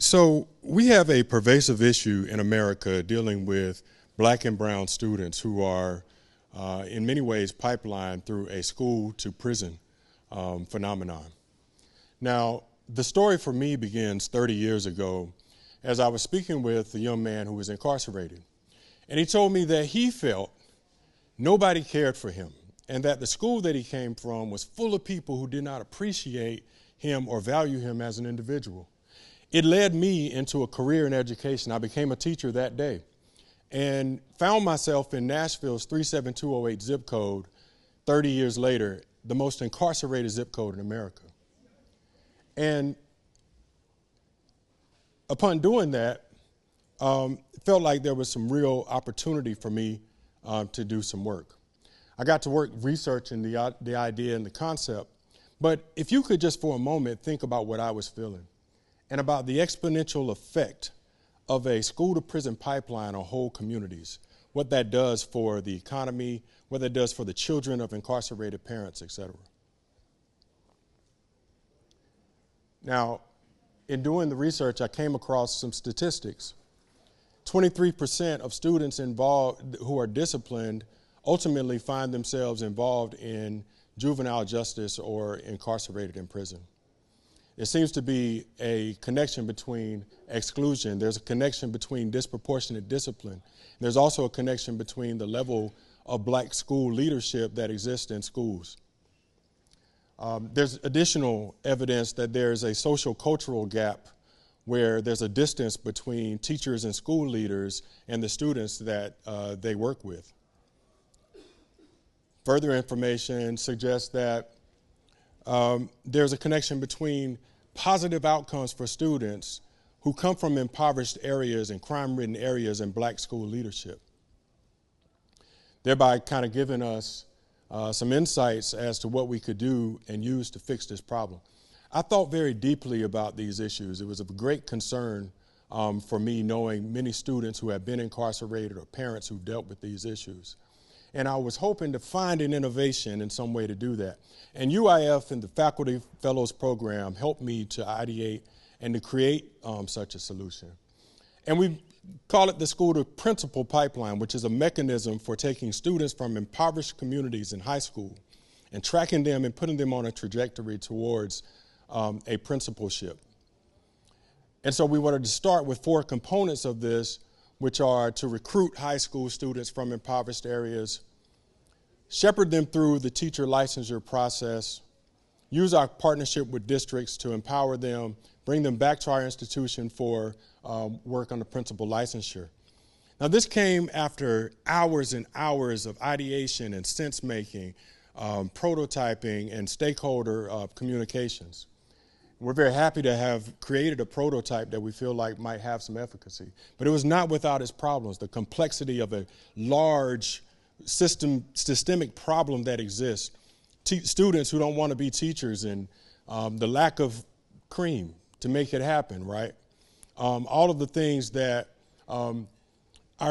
So we have a pervasive issue in America dealing with black and brown students who are in many ways pipelined through a school to prison phenomenon. Now, the story for me begins 30 years ago as I was speaking with a young man who was incarcerated. And he told me that he felt nobody cared for him and that the school that he came from was full of people who did not appreciate him or value him as an individual. It led me into a career in education. I became a teacher that day and found myself in Nashville's 37208 zip code 30 years later, the most incarcerated zip code in America. And upon doing that, it felt like there was some real opportunity for me to do some work. I got to work researching the idea and the concept, but if you could just for a moment think about what I was feeling and about the exponential effect of a school-to-prison pipeline on whole communities, what that does for the economy, what that does for the children of incarcerated parents, et cetera. Now, in doing the research, I came across some statistics. 23% of students involved who are disciplined ultimately find themselves involved in juvenile justice or incarcerated in prison. There seems to be a connection between exclusion. There's a connection between disproportionate discipline. There's also a connection between the level of black school leadership that exists in schools. There's additional evidence that there's a social cultural gap where there's a distance between teachers and school leaders and the students that they work with. Further information suggests that there's a connection between positive outcomes for students who come from impoverished areas and crime-ridden areas and black school leadership, thereby kind of giving us some insights as to what we could do and use to fix this problem. I thought very deeply about these issues. It was of great concern for me knowing many students who have been incarcerated or parents who dealt with these issues. And I was hoping to find an innovation in some way to do that. And UIF and the Faculty Fellows Program helped me to ideate and to create such a solution. And we call it the School to Principal Pipeline, which is a mechanism for taking students from impoverished communities in high school and tracking them and putting them on a trajectory towards a principalship. And so we wanted to start with 4 components of this, which are to recruit high school students from impoverished areas, shepherd them through the teacher licensure process, use our partnership with districts to empower them, bring them back to our institution for work on the principal licensure. Now, this came after hours and hours of ideation and sense-making, prototyping, and stakeholder communications. We're very happy to have created a prototype that we feel like might have some efficacy. But it was not without its problems, the complexity of a large systemic problem that exists, students who don't want to be teachers, and the lack of cream to make it happen, right? All of the things that our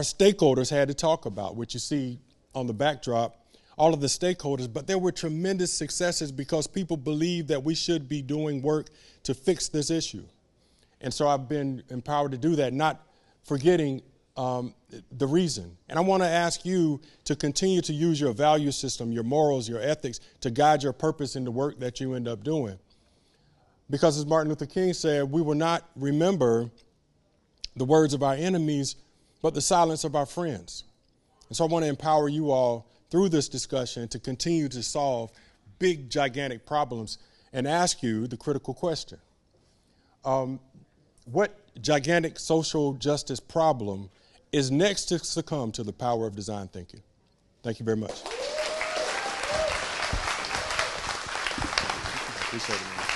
stakeholders had to talk about, which you see on the backdrop, all of the stakeholders, but there were tremendous successes because people believed that we should be doing work to fix this issue. And so I've been empowered to do that, not forgetting the reason. And I want to ask you to continue to use your value system, your morals, your ethics to guide your purpose in the work that you end up doing. Because as Martin Luther King said, we will not remember the words of our enemies, but the silence of our friends. And so I want to empower you all through this discussion to continue to solve big, gigantic problems and ask you the critical question. What gigantic social justice problem is next to succumb to the power of design thinking? Thank you very much. Appreciate it, man.